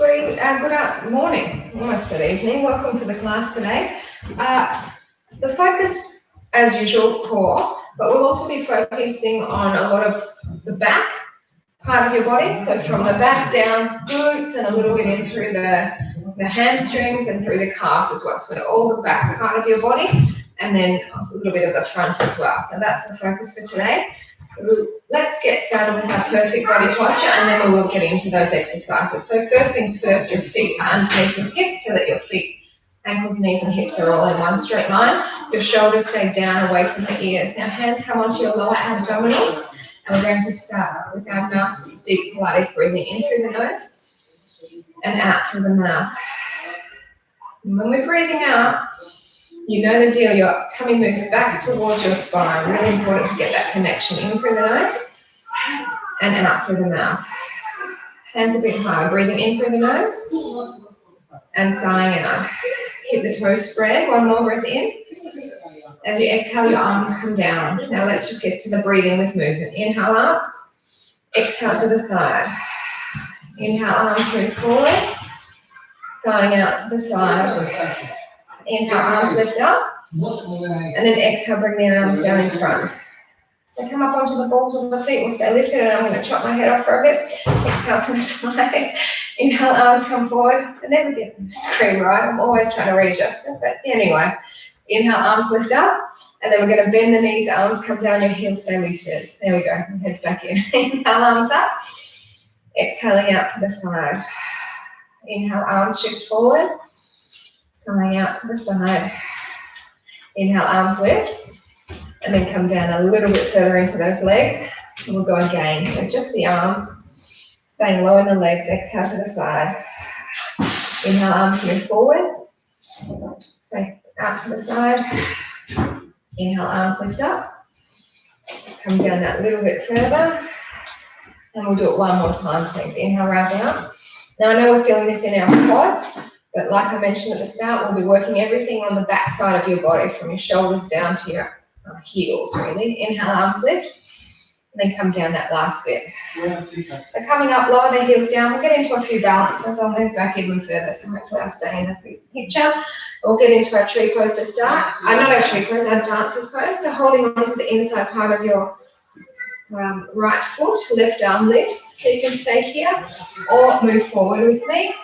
everybody. Good morning, almost good evening. Welcome to the class today. The focus, as usual, core, but we'll also be focusing on a lot of the back part of your body. So from the back down, glutes, and a little bit in through the hamstrings and through the calves as well. So all the back part of your body, and then a little bit of the front as well. So that's the focus for today. Let's get started with our perfect body posture, and then we will get into those exercises. So first things first, your feet are underneath your hips so that your feet, ankles, knees and hips are all in one straight line. Your shoulders stay down away from the ears. Now hands come onto your lower abdominals, and we're going to start with our nice deep Pilates, breathing in through the nose and out through the mouth. And when we're breathing out, you know the deal, your tummy moves back towards your spine. Really important to get that connection in through the nose and out through the mouth. Hands a bit high, breathing in through the nose and sighing out. Keep the toes spread, one more breath in. As you exhale, your arms come down. Now let's just get to the breathing with movement. Inhale, arms. Exhale to the side. Inhale, arms move forward. Sighing out to the side. Inhale, arms lift up, and then exhale, bring the arms down in front. So come up onto the balls of the feet, will stay lifted, and I'm going to chop my head off for a bit. Exhale to the side. Inhale, arms come forward. I never get the screen right. I'm always trying to readjust it, but anyway. Inhale, arms lift up, and then we're going to bend the knees, arms come down, your heels stay lifted. There we go, heads back in. Inhale, arms up. Exhaling out to the side. Inhale, arms shift forward. Sighing out to the side. Inhale, arms lift, and then come down a little bit further into those legs, and we'll go again. So just the arms, staying low in the legs. Exhale to the side. Inhale, arms move forward. So out to the side. Inhale, arms lift up. Come down that little bit further, and we'll do it one more time, please. Inhale, rousing up. Now I know we're feeling this in our quads, but like I mentioned at the start, we'll be working everything on the back side of your body, from your shoulders down to your heels, really. Inhale, arms lift, and then come down that last bit. So coming up, lower the heels down. We'll get into a few balances. I'll move back even further, so hopefully I'll stay in the picture. We'll get into our tree pose to start. Not our tree pose, our dancer's pose. So holding on to the inside part of your right foot, left arm lifts. So you can stay here or move forward with me.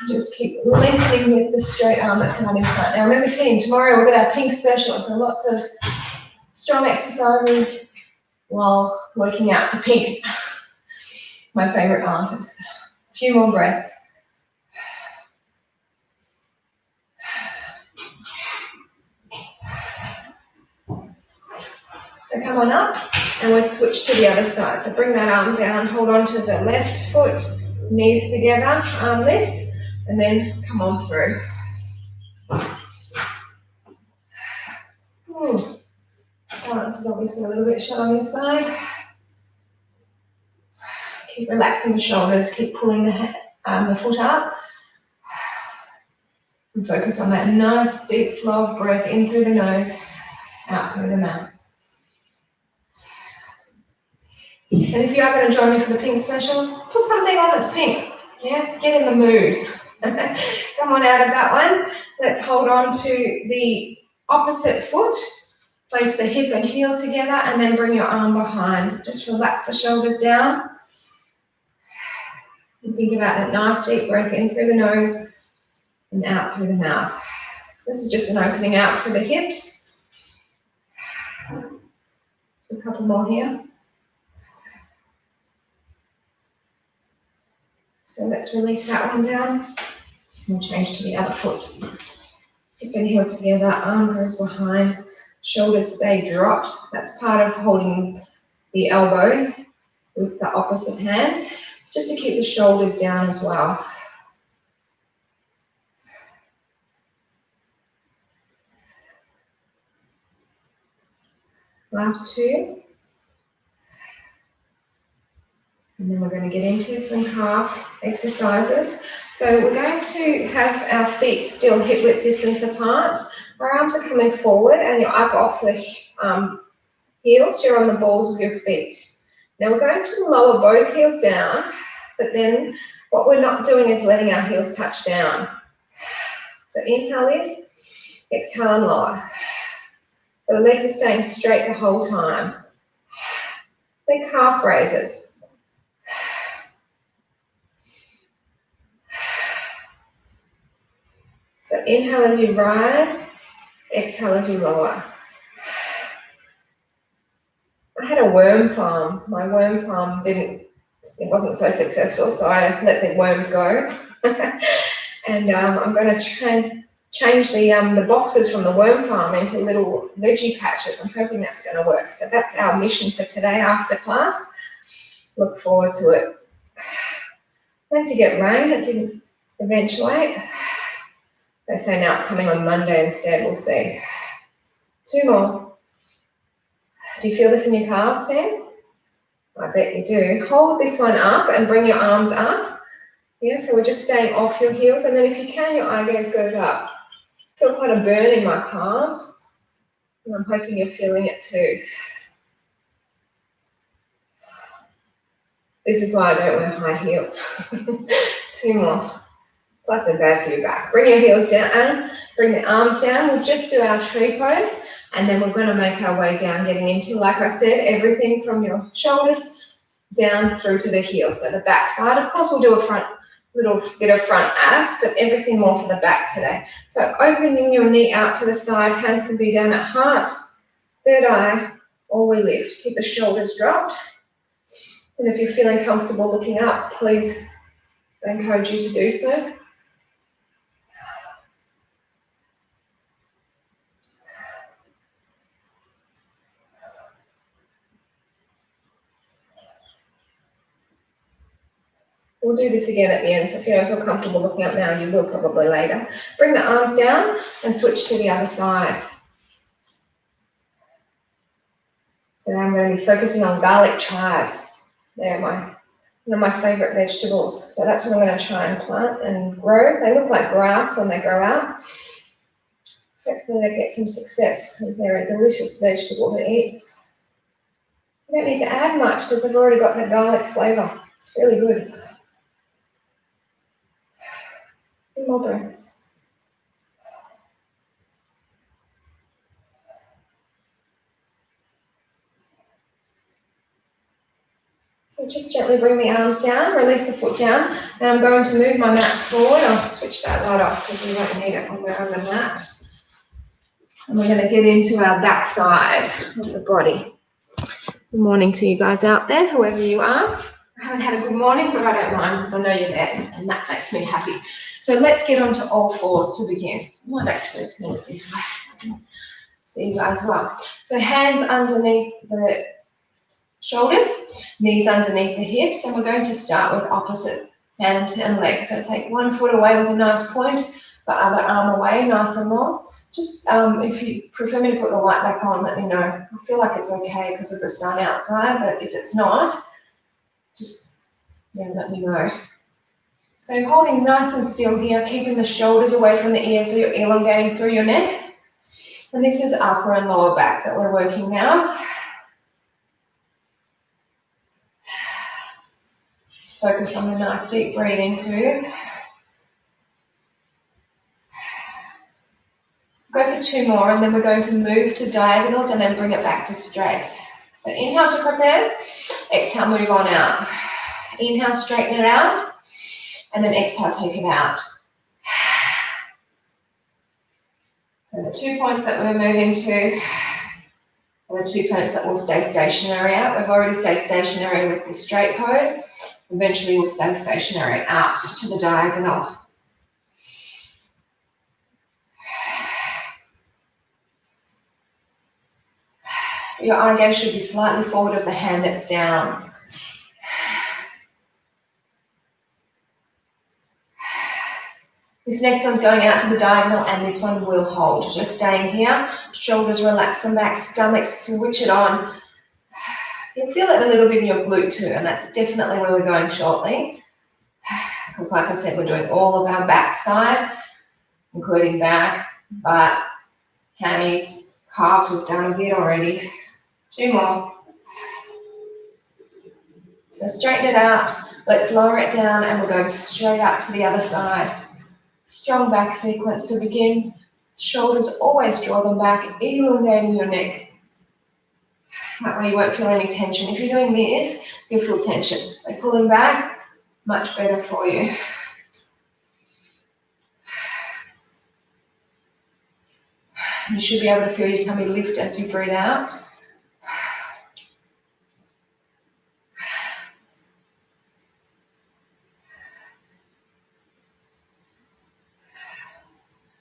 Just keep lengthening with the straight arm that's out in front. Now remember team, tomorrow we've got our pink special, so lots of strong exercises while working out to pink. My favourite artist. A few more breaths. So come on up, and we'll switch to the other side. So bring that arm down, hold on to the left foot, knees together, arm lifts. And then come on through. Balance is obviously a little bit short on this side. Keep relaxing the shoulders, keep pulling the foot up. And focus on that nice deep flow of breath in through the nose, out through the mouth. And if you are going to join me for the pink special, put something on that's pink. Yeah, get in the mood. Come on out of that one. Let's hold on to the opposite foot. Place the hip and heel together, and then bring your arm behind. Just relax the shoulders down. And think about that nice deep breath in through the nose and out through the mouth. So this is just an opening out through the hips. A couple more here. So let's release that one down. We'll change to the other foot. Hip and heel together, arm goes behind, shoulders stay dropped. That's part of holding the elbow with the opposite hand. It's just to keep the shoulders down as well. Last two. And then we're going to get into some calf exercises. So we're going to have our feet still hip width distance apart. Our arms are coming forward and you're up off the heels. You're on the balls of your feet. Now we're going to lower both heels down, but then What we're not doing is letting our heels touch down. So inhale in, exhale and lower. So the legs are staying straight the whole time. Big calf raises. So inhale as you rise, exhale as you lower. I had a worm farm. My worm farm it wasn't so successful, so I let the worms go. And I'm going to try and change the boxes from the worm farm into little veggie patches. I'm hoping that's going to work. So that's our mission for today after class. Look forward to it. Meant to get rain, it didn't eventuate. They say now it's coming on Monday instead, we'll see. 2 more. Do you feel this in your calves, team? I bet you do. Hold this one up and bring your arms up. Yeah, so we're just staying off your heels, and then if you can, your eye gaze goes up. I feel quite a burn in my calves, and I'm hoping you're feeling it too. This is why I don't wear high heels. 2 more. Plus they're bad for your back. Bring your heels down and bring the arms down. We'll just do our tree pose, and then we're going to make our way down, getting into, like I said, everything from your shoulders down through to the heels. So the back side, of course, we'll do a little bit of front abs, but everything more for the back today. So opening your knee out to the side, hands can be down at heart, third eye, or we lift. Keep the shoulders dropped. And if you're feeling comfortable looking up, please, I encourage you to do so. We'll do this again at the end, so if you don't feel comfortable looking up now, you will probably later. Bring the arms down and switch to the other side. So now I'm going to be focusing on garlic chives. They're one of my favourite vegetables. So that's what I'm going to try and plant and grow. They look like grass when they grow out. Hopefully they get some success because they're a delicious vegetable to eat. You don't need to add much because they've already got the garlic flavour. It's really good. 2 more breaths. So just gently bring the arms down, release the foot down, and I'm going to move my mats forward. I'll switch that light off because we won't need it when we're on the mat. And we're going to get into our back side of the body. Good morning to you guys out there, whoever you are. I haven't had a good morning, but I don't mind because I know you're there, and that makes me happy. So let's get onto all fours to begin. I might actually turn it this way so I can see you guys well. So hands underneath the shoulders, knees underneath the hips, and we're going to start with opposite hand and leg. So take one foot away with a nice point, the other arm away, nice and long. Just if you prefer me to put the light back on, let me know. I feel like it's okay because of the sun outside, but if it's not, just let me know. So holding nice and still here, keeping the shoulders away from the ears so you're elongating through your neck. And this is upper and lower back that we're working now. Just focus on the nice deep breathing too. Go for 2 more, and then we're going to move to diagonals and then bring it back to straight. So inhale to prepare, exhale, move on out. Inhale, straighten it out, and then exhale, take it out. So the 2 points that we're moving to are the 2 points that will stay stationary out. We've already stayed stationary with the straight pose. Eventually we'll stay stationary out to the diagonal. So your eye gaze should be slightly forward of the hand that's down. This next one's going out to the diagonal, and this one will hold. Just staying here, shoulders relax them back, stomach switch it on. You'll feel it a little bit in your glute too, and that's definitely where we're going shortly. Because like I said, we're doing all of our back side, including back, butt, hammies, calves, we've done a bit already. 2 more. So straighten it out, Let's lower it down and we'll go straight up to the other side. Strong back sequence to begin. Shoulders, always draw them back, elongating your neck. That way you won't feel any tension. If you're doing this, you'll feel tension. So pulling back, much better for you. You should be able to feel your tummy lift as you breathe out.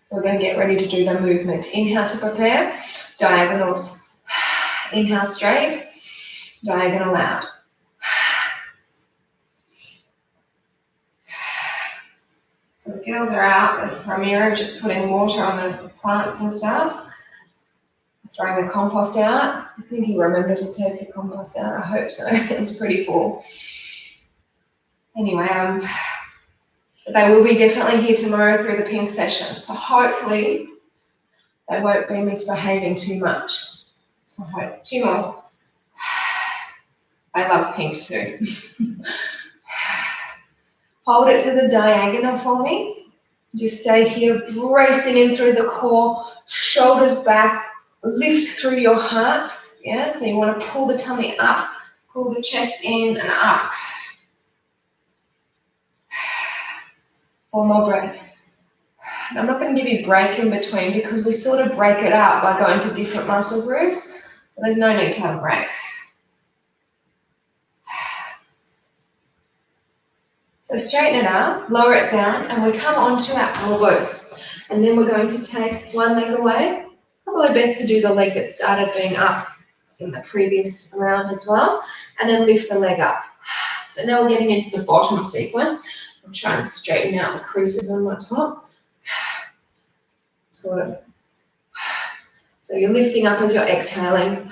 We're going to get ready to do the movement. Inhale to prepare, diagonals. Inhale straight, diagonal out. So the girls are out with Ramiro just putting water on the plants and stuff. Throwing the compost out. I think he remembered to take the compost out. I hope so. It was pretty full. Anyway, they will be definitely here tomorrow through the pink session. So hopefully they won't be misbehaving too much. So I hope. 2 more. I love pink too. Hold it to the diagonal for me. Just stay here, bracing in through the core, shoulders back, lift through your heart. Yeah, so you want to pull the tummy up, pull the chest in and up. 4 more breaths. And I'm not going to give you a break in between because we sort of break it up by going to different muscle groups. So there's no need to have a break. So straighten it up, lower it down, and we come onto our elbows. And then we're going to take one leg away. Probably best to do the leg that started being up in the previous round as well. And then lift the leg up. So now we're getting into the bottom sequence. I'm trying to straighten out the creases on my top. Sort of. So you're lifting up as you're exhaling.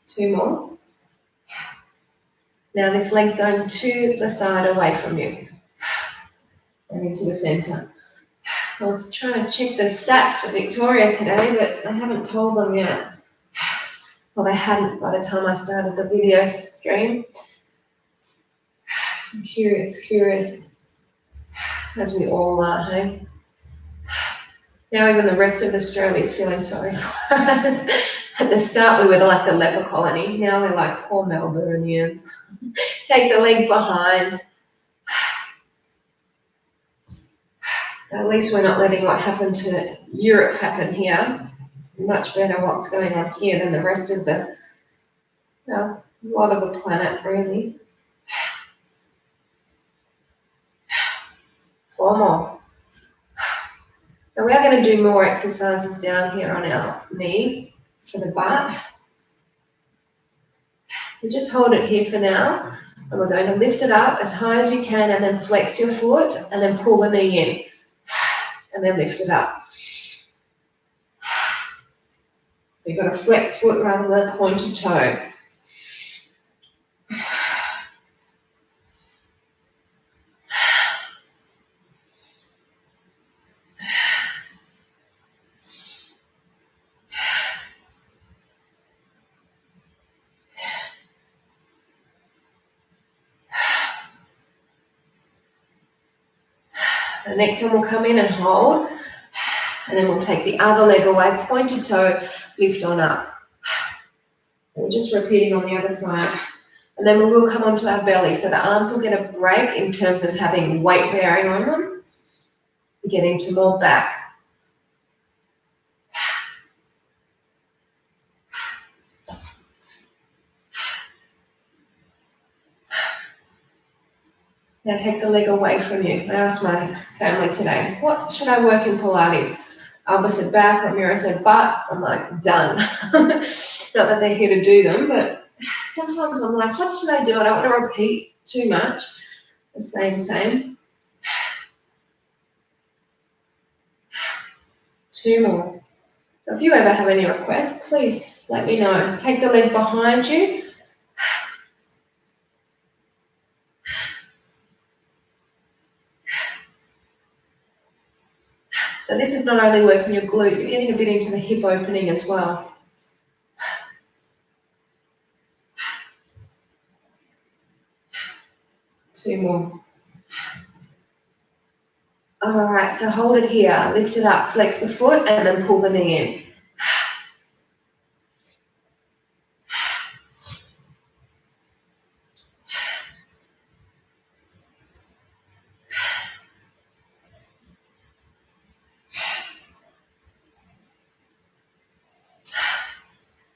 Two more. Now this leg's going to the side away from you. And into the center. I was trying to check the stats for Victoria today, but I haven't told them yet. Well, they hadn't by the time I started the video stream. I'm curious, as we all are, hey? Now even the rest of Australia is feeling sorry for us. At the start, we were like the leper colony. Now we're like poor Melburnians. Take the leg behind. At least we're not letting what happened to Europe happen here. Much better what's going on here than the rest of the, well, a lot of the planet, really. 4 more. Now we are going to do more exercises down here on our knee for the butt. You just hold it here for now, and we're going to lift it up as high as you can and then flex your foot and then pull the knee in and then lift it up. So you've got a flexed foot rather than a pointed toe. The next one will come in and hold, and then we'll take the other leg away, pointed toe, lift on up. And we're just repeating on the other side. And then we will come onto our belly, so the arms will get a break in terms of having weight bearing on them, getting to more back. Now take the leg away from you. I asked my family today, what should I work in Pilates? Alba said back, Ramiro said butt. I'm like, done. Not that they're here to do them, but sometimes I'm like, what should I do? I don't want to repeat too much. The same. 2 more. So if you ever have any requests, please let me know. Take the leg behind you. So this is not only working your glute, you're getting a bit into the hip opening as well. Two more. All right, so hold it here, lift it up, flex the foot, and then pull the knee in.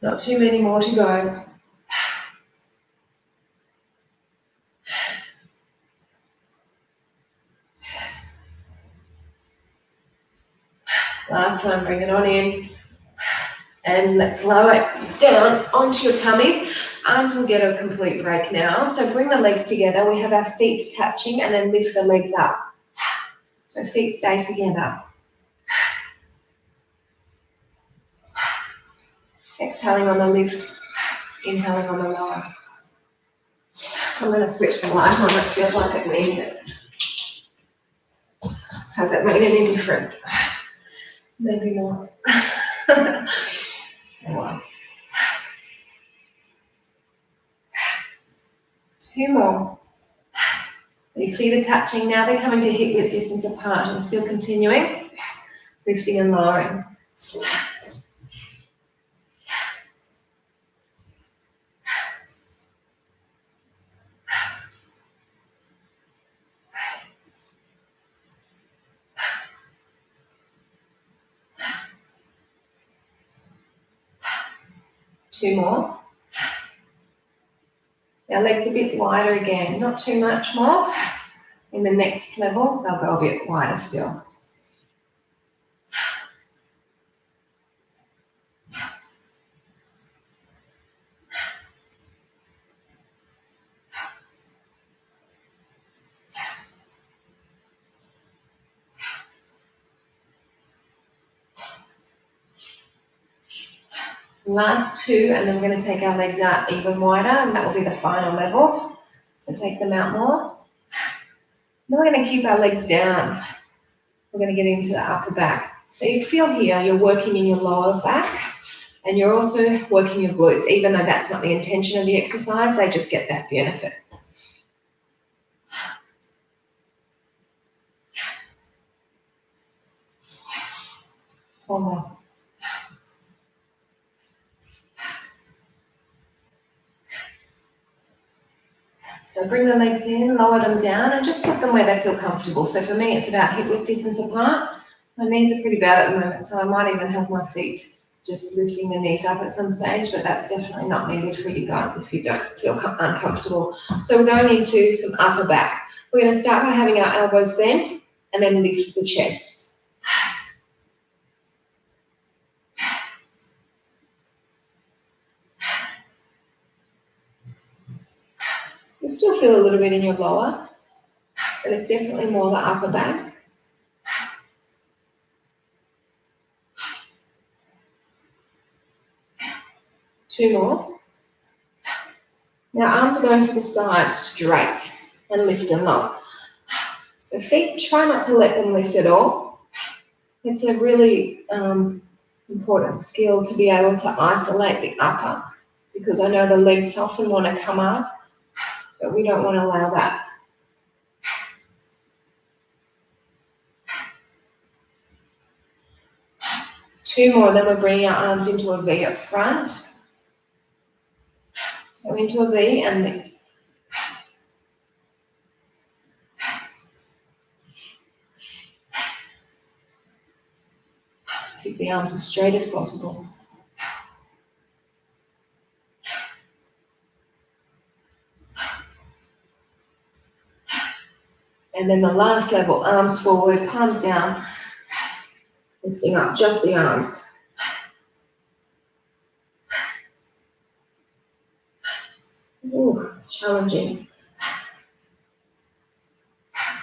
Not too many more to go. Last one, bring it on in. And let's lower it down onto your tummies. Arms will get a complete break now. So bring the legs together. We have our feet touching and then lift the legs up. So feet stay together. Exhaling on the lift, inhaling on the lower. I'm going to switch the light on. It feels like it needs it. Has it made any difference? Maybe not. One. Two more. Your feet are touching. Now they're coming to hip width distance apart and still continuing. Lifting and lowering. Two more. Now legs a bit wider again, not too much more. In the next level, they'll go a bit wider still. Last two, and then we're going to take our legs out even wider, and that will be the final level. So take them out more. Then we're going to keep our legs down. We're going to get into the upper back. So you feel here, you're working in your lower back, and you're also working your glutes. Even though that's not the intention of the exercise, they just get that benefit. Four more. So bring the legs in, lower them down, and just put them where they feel comfortable. So for me, it's about hip width distance apart. My knees are pretty bad at the moment, so I might even have my feet just lifting the knees up at some stage, but that's definitely not needed for you guys if you don't feel uncomfortable. So we're going into some upper back. We're going to start by having our elbows bent and then lift the chest. You'll still feel a little bit in your lower, but it's definitely more the upper back. Two more. Now arms are going to the side straight and lift them up. So feet, try not to let them lift at all. It's a really important skill to be able to isolate the upper, because I know the legs often want to come up, but we don't want to allow that. Two more, then we're bringing our arms into a V up front. So into a V and keep the arms as straight as possible. And then the last level, arms forward, palms down, lifting up just the arms. Ooh, it's challenging.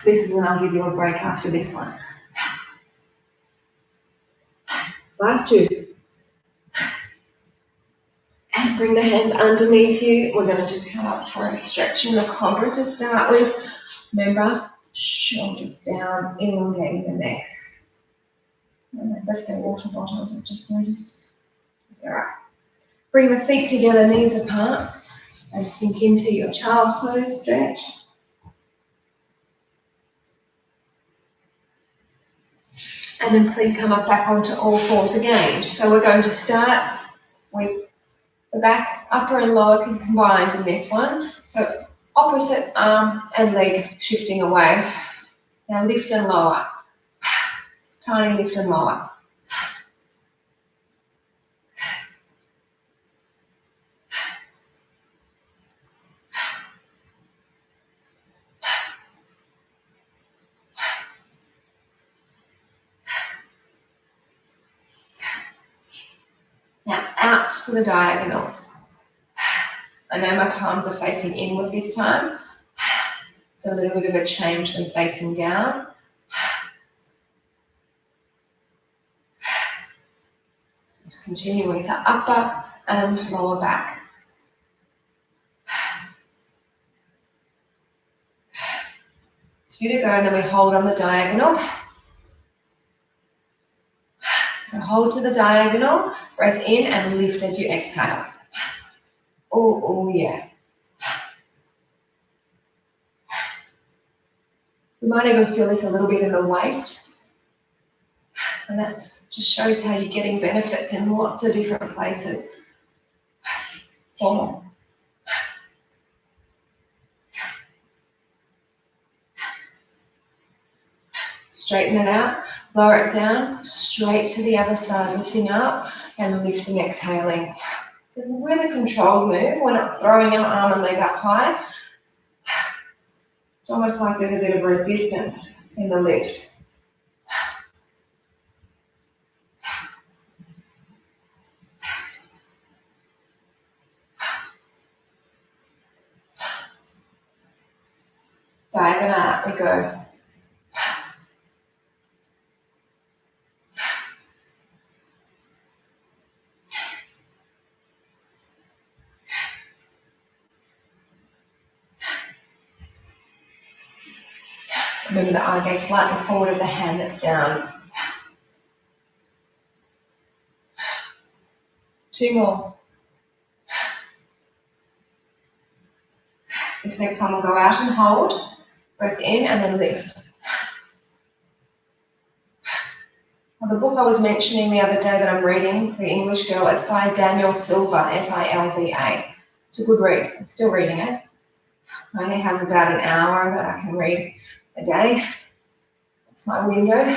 This is when I'll give you a break after this one. Last two. And bring the hands underneath you. We're going to just come up for a stretch in the cobra to start with. Remember, shoulders down, elongating the neck. They've left their water bottles, I've just noticed. All right. Bring the feet together, knees apart, and sink into your child's pose stretch. And then please come up back onto all fours again. So we're going to start with the back, upper and lower combined in this one. So opposite arm and leg shifting away. Now lift and lower. Tiny lift and lower. Now out to the diagonals. I know my palms are facing inward this time. It's a little bit of a change than facing down. Just continue with the upper and lower back. 2 to go, and then we hold on the diagonal. So hold to the diagonal, breath in and lift as you exhale. Oh yeah. You might even feel this a little bit in the waist. And that just shows how you're getting benefits in lots of different places. 4 more. Straighten it out, lower it down, straight to the other side, lifting up and lifting, exhaling. It's a really controlled move. We're not throwing our arm and leg up high. It's almost like there's a bit of resistance in the lift. Diagonal out we go. Remember the eye gaze slightly forward of the hand that's down. 2 more. This next one will go out and hold. Breath in and then lift. Well, the book I was mentioning the other day that I'm reading, The English Girl, it's by Daniel Silva, S-I-L-V-A. It's a good read. I'm still reading it. I only have about an hour that I can read a day. That's my window.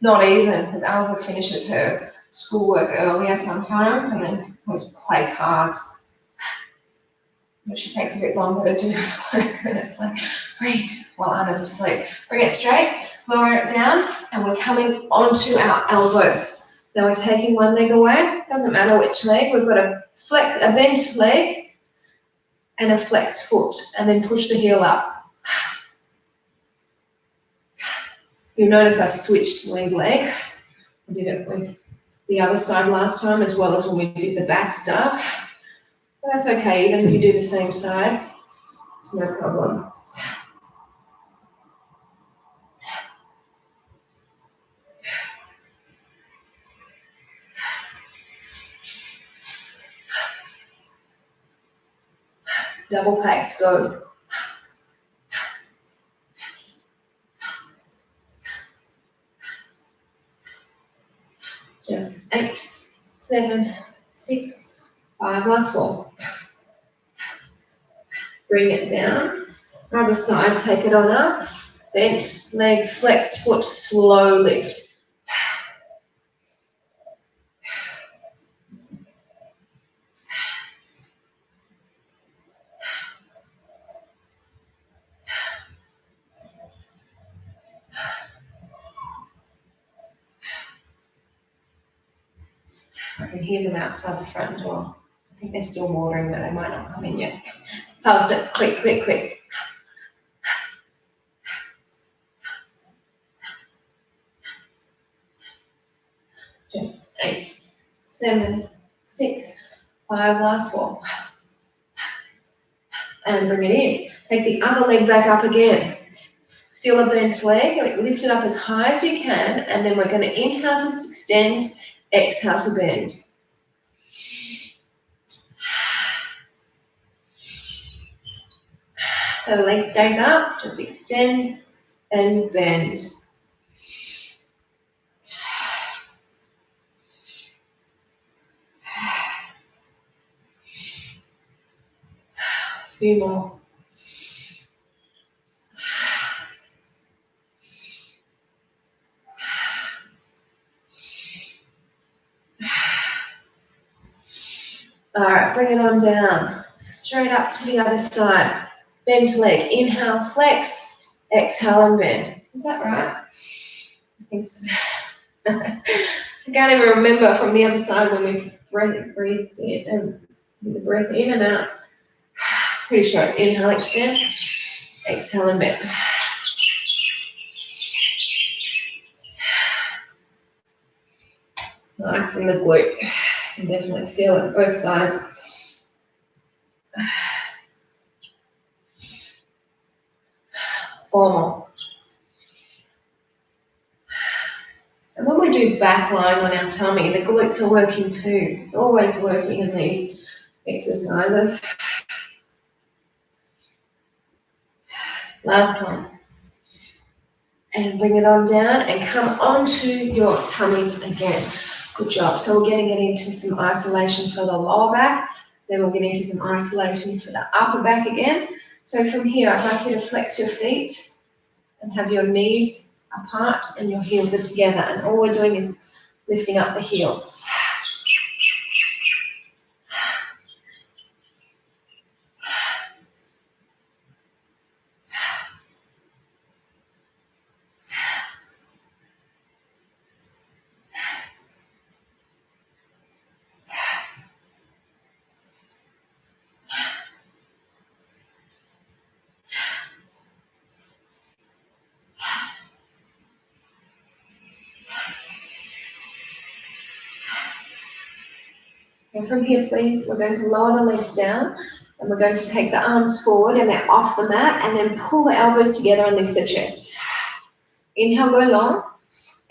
Not even, because Alva finishes her schoolwork earlier sometimes, and then we play cards. But she takes a bit longer to do work, and it's like, read while Anna's asleep. Bring it straight, lower it down, and we're coming onto our elbows. Now we're taking one leg away, doesn't matter which leg, we've got a bent leg and a flexed foot, and then push the heel up. You'll notice I've switched leg. I did it with the other side last time as well as when we did the back stuff. But that's okay, even if you do the same side, it's no problem. Double pace, go. Just 8, 7, 6, 5, last 4. Bring it down. Other side, take it on up. Bent leg, flexed foot, slow lift. I can hear them outside the front door. I think they're still watering, but they might not come in yet. Pulse it, quick, quick, quick. Just 8, 7, 6, 5, last 4. And bring it in. Take the other leg back up again. Still a bent leg. Lift it up as high as you can, and then we're going to inhale to extend, exhale to bend. So the leg stays up, just extend and bend. A few more. All right, bring it on down. Straight up to the other side. Bend leg. Inhale, flex. Exhale and bend. Is that right? I think so. I can't even remember from the other side when we breathed in and did the breath in and out. Pretty sure it's inhale, extend. Exhale and bend. Nice in the glute. You can definitely feel it both sides. Four more. And when we do back lying on our tummy, the glutes are working too. It's always working in these exercises. Last one. And bring it on down and come onto your tummies again. Good job. So we're getting it into some isolation for the lower back. Then we'll get into some isolation for the upper back again. So from here, I'd like you to flex your feet and have your knees apart and your heels are together. And all we're doing is lifting up the heels. And from here, please, we're going to lower the legs down and we're going to take the arms forward and they're off the mat and then pull the elbows together and lift the chest. Inhale, go long.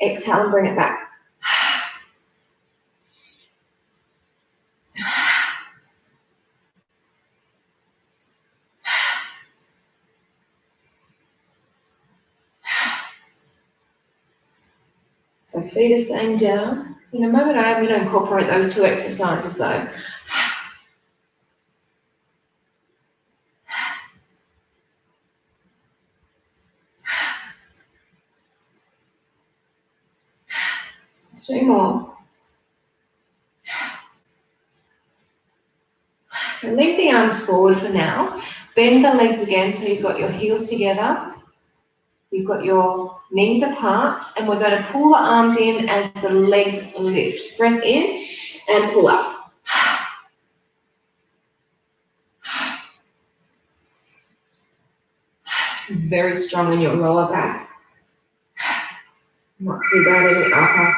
Exhale and bring it back. So feet are staying down. In a moment, I am going to incorporate those two exercises though. Two more. So leave the arms forward for now. Bend the legs again so you've got your heels together. You've got your knees apart, and we're going to pull the arms in as the legs lift. Breath in and pull up. Very strong in your lower back. Not too bad in the upper.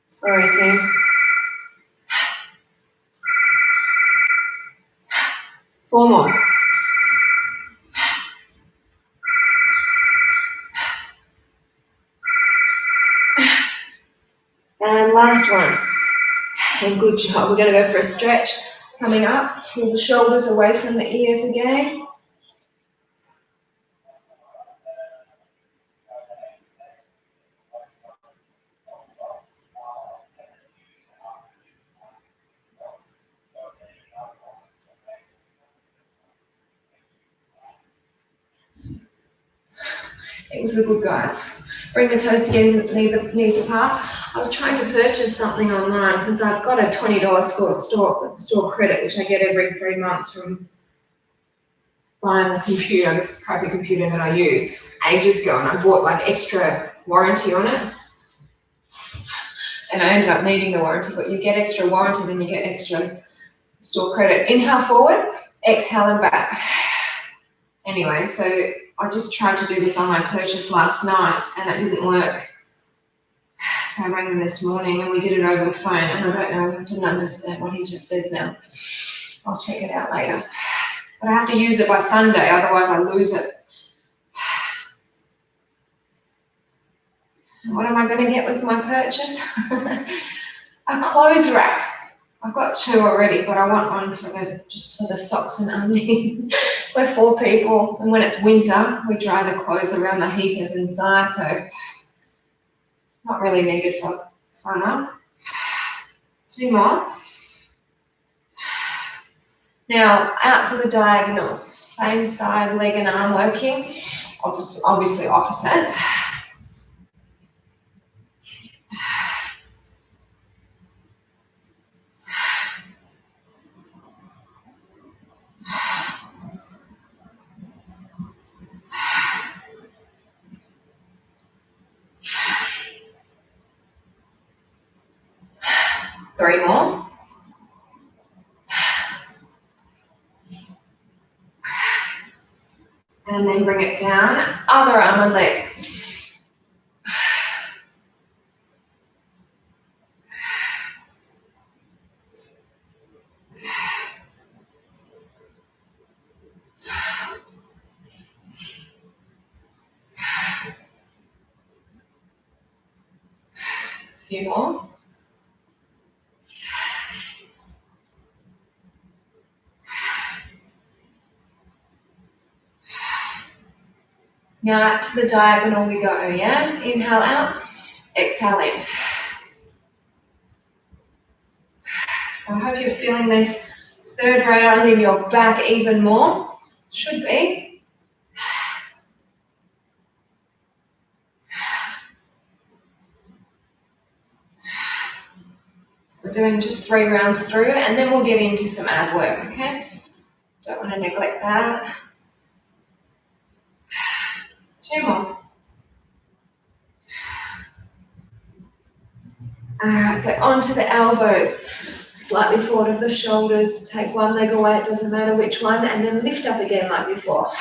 Sorry, team. Four more. And last one. And good job. We're going to go for a stretch. Coming up, pull the shoulders away from the ears again. It was the good guys. Bring the toes together, leave the knees apart. I was trying to purchase something online because I've got a $20 store credit, which I get every 3 months from buying a computer, this crappy computer that I use ages ago, and I bought like extra warranty on it. And I ended up needing the warranty, but you get extra warranty, then you get extra store credit. Inhale forward, exhale and back. Anyway, so I just tried to do this on my purchase last night and it didn't work. So I rang them this morning and we did it over the phone, and I didn't understand what he just said now. I'll check it out later. But I have to use it by Sunday, otherwise I lose it. What am I going to get with my purchase? A clothes rack. I've got 2 already, but I want one for just for the socks and undies. We're 4 people, and when it's winter, we dry the clothes around the heaters inside, so not really needed for summer. 2 more. Now, out to the diagonals. Same side, leg and arm working. Obviously opposite. Three more. And then bring it down. Other arm and leg. A few more. Now to the diagonal we go, yeah? Inhale out, exhale in. So I hope you're feeling this third round in your back even more. Should be. We're doing just 3 rounds through, and then we'll get into some ab work, okay? Don't want to neglect that. 2 more. Alright, so onto the elbows. Slightly forward of the shoulders. Take one leg away, it doesn't matter which one, and then lift up again like before.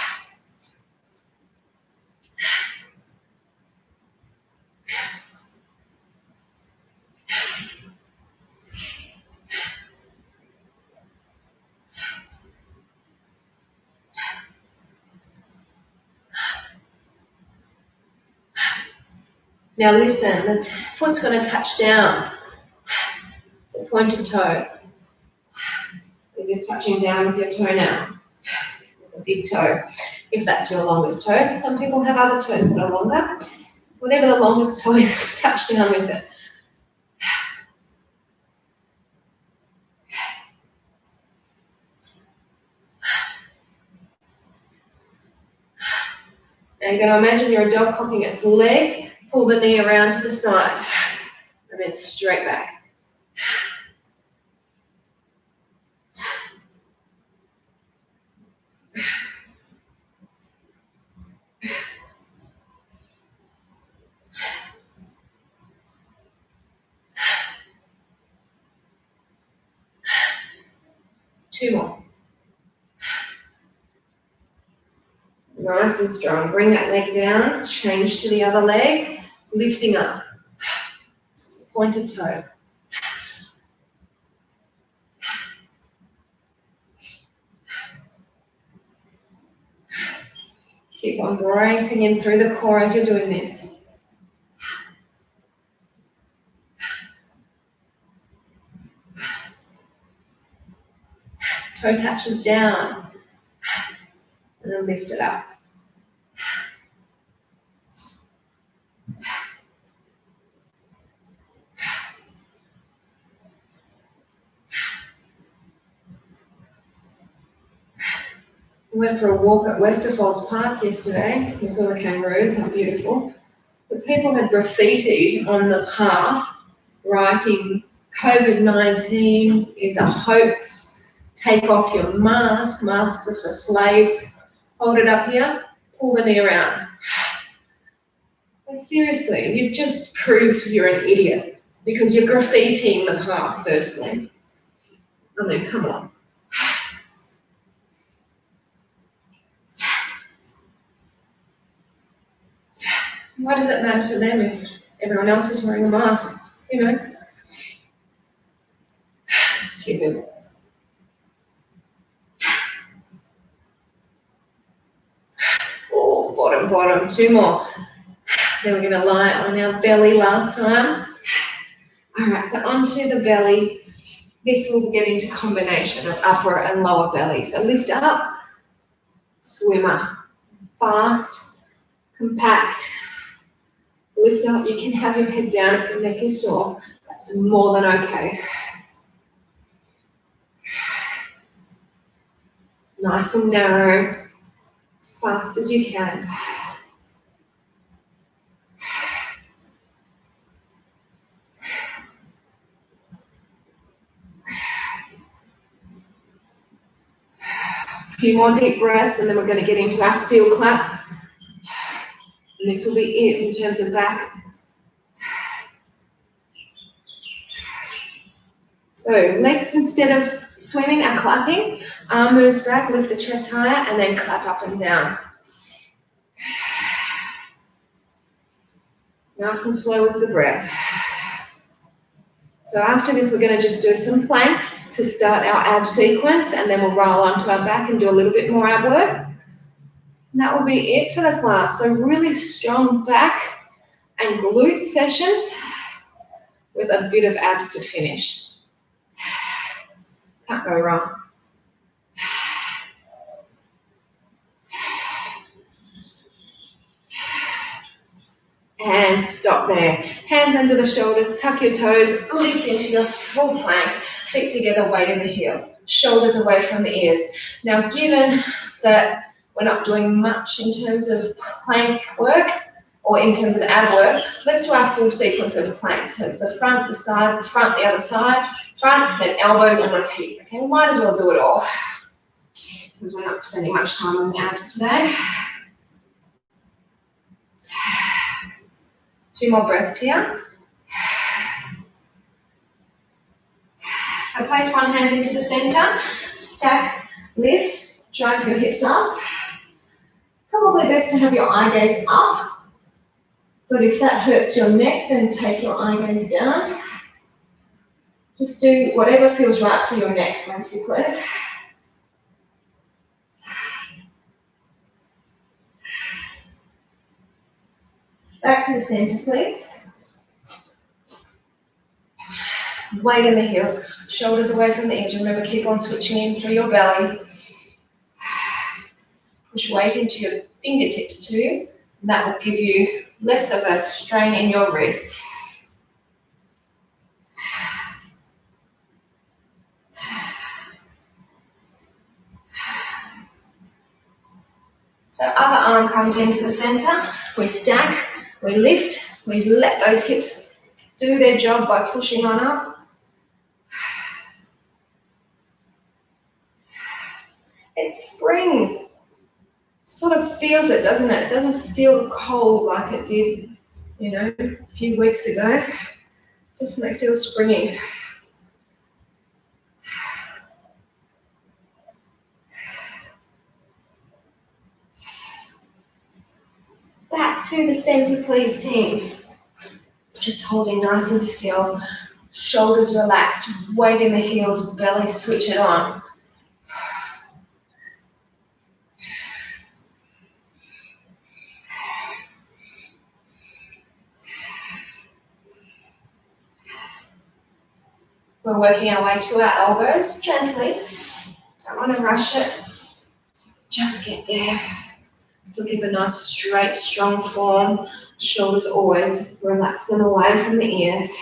Now listen, the foot's going to touch down. It's a pointed toe. So you're just touching down with your toe now. The big toe, if that's your longest toe. Some people have other toes that are longer. Whatever the longest toe is, touch down with it. Now you're going to imagine you're a dog cocking its leg, pull the knee around to the side, and then straight back. Two more. Nice and strong. Bring that leg down, change to the other leg, lifting up. So it's a pointed toe. Keep on bracing in through the core as you're doing this. Toe touches down, and then lift it up. We went for a walk at Westerfolds Park yesterday. We saw the kangaroos, how beautiful. But people had graffitied on the path, writing, COVID-19 is a hoax, take off your mask, masks are for slaves, hold it up here, pull the knee around. Like seriously, you've just proved you're an idiot because you're graffitiing the path firstly. I mean, come on. Why does it matter to them if everyone else is wearing a mask? You know? Stupid. Oh, bottom, 2 more. Then we're going to lie on our belly last time. All right, so onto the belly. This will get into combination of upper and lower belly. So lift up, swimmer, fast, compact. Lift up, you can have your head down if your neck is sore. That's more than okay. Nice and narrow, as fast as you can. A few more deep breaths and then we're going to get into our seal clap. And this will be it in terms of back. So legs, instead of swimming, are clapping. Arm moves back, lift the chest higher, and then clap up and down. Nice and slow with the breath. So after this, we're going to just do some planks to start our ab sequence, and then we'll roll onto our back and do a little bit more ab work. And that will be it for the class. So really strong back and glute session with a bit of abs to finish. Can't go wrong. And stop there. Hands under the shoulders, tuck your toes, lift into your full plank, feet together, weight in the heels, shoulders away from the ears. Now, given that we're not doing much in terms of plank work or in terms of ab work, let's do our full sequence of planks. So it's the front, the side, the front, the other side, front, then elbows and repeat. Okay, we might as well do it all because we're not spending much time on the abs today. 2 more breaths here. So place one hand into the center, stack, lift, drive your hips up. Probably best to have your eye gaze up, but if that hurts your neck, then take your eye gaze down. Just do whatever feels right for your neck, basically. Back to the center, please. Weight in the heels, shoulders away from the ears. Remember, keep on switching in through your belly. Push weight into your fingertips too, and that will give you less of a strain in your wrists. So other arm comes into the center, we stack, we lift, we let those hips do their job by pushing on up. It's spring. Sort of feels it, doesn't it? It doesn't feel cold like it did, a few weeks ago. Definitely feels springy. Back to the center, please, team. Just holding nice and still. Shoulders relaxed, weight in the heels, belly switch it on. We're working our way to our elbows gently. Don't want to rush it. Just get there. Still keep a nice, straight, strong form. Shoulders always relax them away from the ears.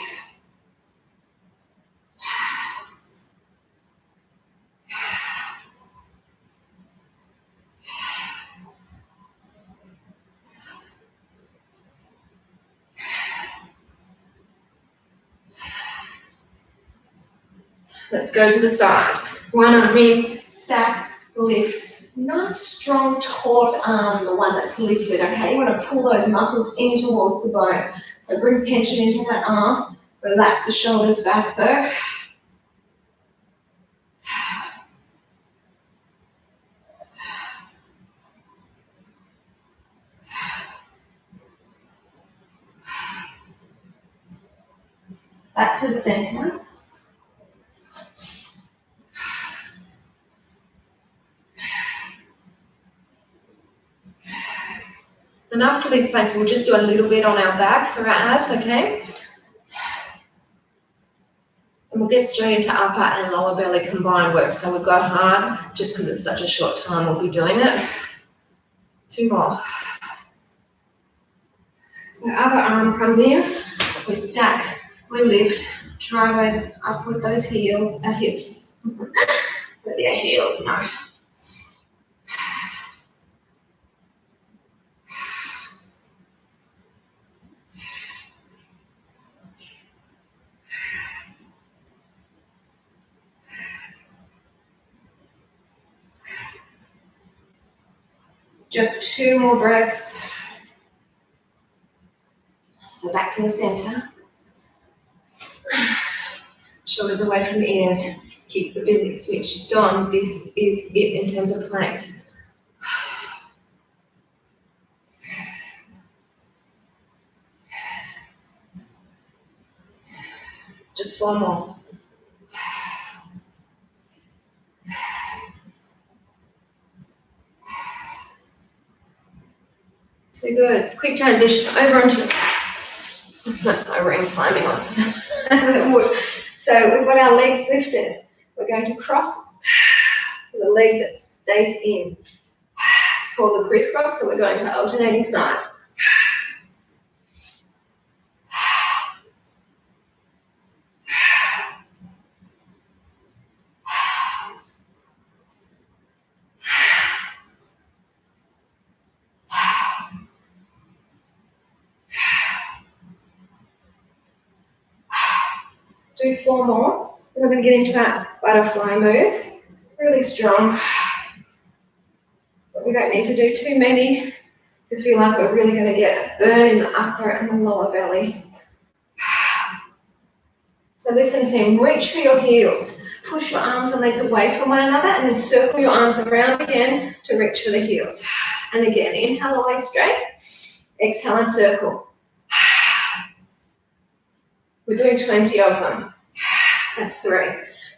Let's go to the side. One arm in, stack, lift. Nice, strong, taut arm, the one that's lifted, okay? You want to pull those muscles in towards the bone. So bring tension into that arm. Relax the shoulders back though. Back to the center. And And after these planks, we'll just do a little bit on our back for our abs, okay? And we'll get straight into upper and lower belly combined work. So we've got hard, just because it's such a short time, we'll be doing it. 2 more. So other arm comes in, we stack, we lift, drive up with those heels, our hips. With your heels, no. Just 2 more breaths. So back to the center. Shoulders away from the ears. Keep the belly switched on. This is it in terms of planks. Just 4 more. Too good. Quick transition over onto your backs. Sometimes my ring slamming onto them. So we've got our legs lifted. We're going to cross to the leg that stays in. It's called the crisscross, so we're going to alternating sides. Do 4 more. Then we're going to get into that butterfly move. Really strong. But we don't need to do too many to feel like we're really going to get a burn in the upper and the lower belly. So listen team, reach for your heels. Push your arms and legs away from one another and then circle your arms around again to reach for the heels. And again, inhale away straight. Exhale and circle. We're doing 20 of them. That's 3.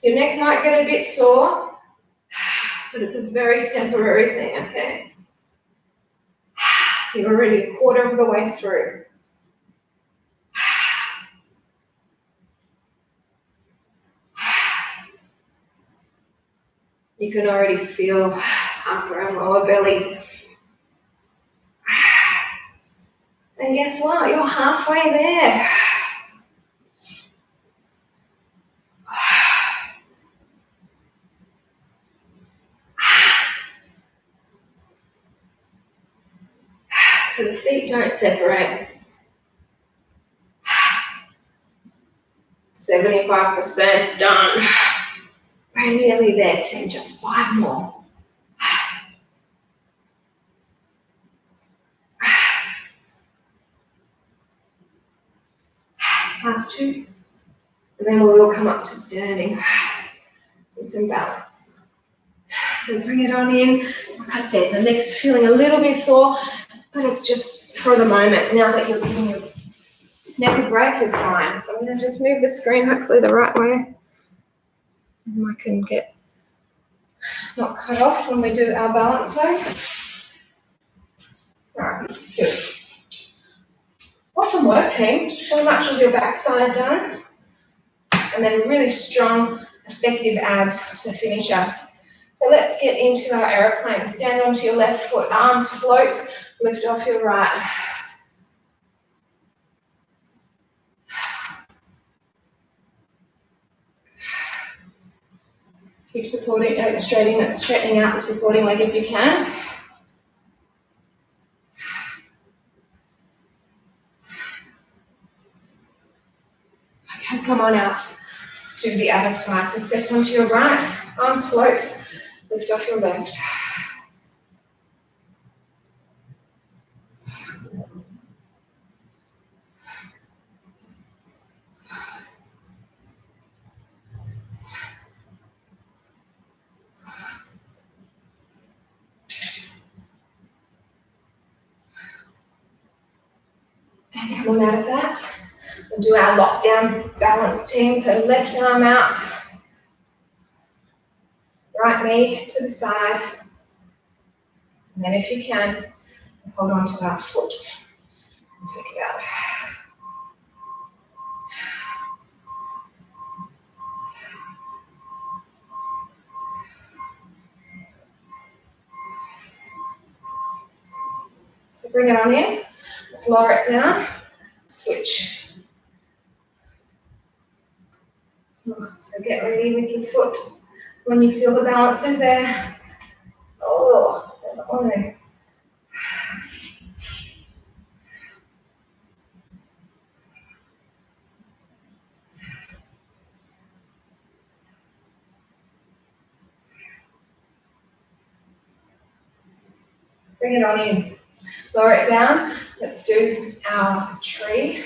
Your neck might get a bit sore, but it's a very temporary thing, okay? You're already a quarter of the way through. You can already feel upper and lower belly. And guess what? You're halfway there. So the feet don't separate. 75% done. We're nearly there, team. Just 5 more. Last 2. And then we will come up to standing. Do some balance. So bring it on in. Like I said, the neck's feeling a little bit sore, but it's just for the moment. Now that you're giving your neck a break, you're fine. So I'm going to just move the screen hopefully the right way. And I can get not cut off when we do our balance way. Right, good. Awesome work, team. So much of your backside done. And then really strong, effective abs to finish us. So let's get into our aeroplane. Stand onto your left foot, arms float, lift off your right. Keep supporting, straightening out the supporting leg if you can. Okay, come on out. Let's do the other side. So step onto your right, arms float, lift off your left. And come on out of that. We'll do our lockdown balance team. So left arm out, right knee to the side. And then if you can, Hold on to our foot. Take it out. So bring it on in. Let's lower it down. Switch. So get ready with your foot when you feel the balance is there. Oh, there's one there. Bring it on in. Lower it down. Let's do our tree.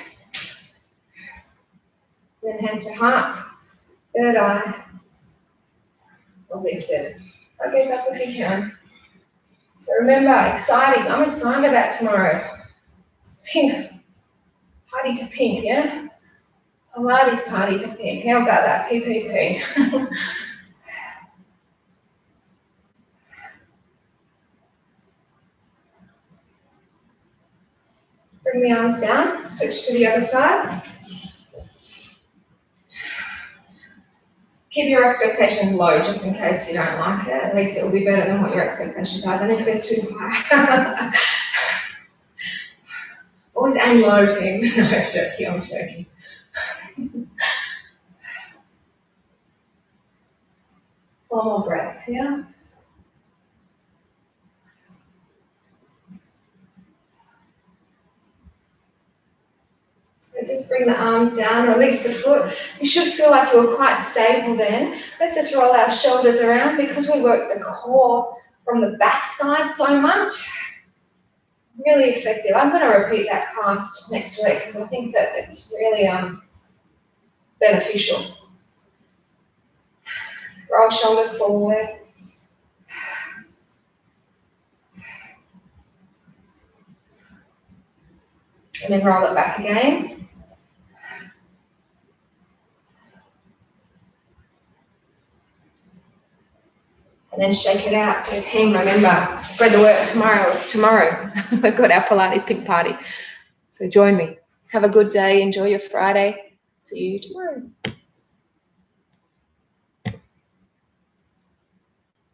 Then hands to heart. Third eye. Or lifted. Gaze up if you can. So remember, exciting. I'm excited about tomorrow. It's pink. Party to pink, yeah? Pilates party to pink. How about that? PPP. Bring the arms down. Switch to the other side. Keep your expectations low just in case you don't like it. At least it will be better than what your expectations are than if they're too high. Always aim low, team. No, I'm joking. Four more breaths, yeah? So just bring the arms down, release the foot. You should feel like you're quite stable then. Let's just roll our shoulders around because we work the core from the back side so much. Really effective. I'm going to repeat that class next week because I think that it's really beneficial. Roll shoulders forward. And then roll it back again. And then shake it out. So team, remember, spread the word tomorrow. We've got our Pilates pink party. So join me. Have a good day. Enjoy your Friday. See you tomorrow.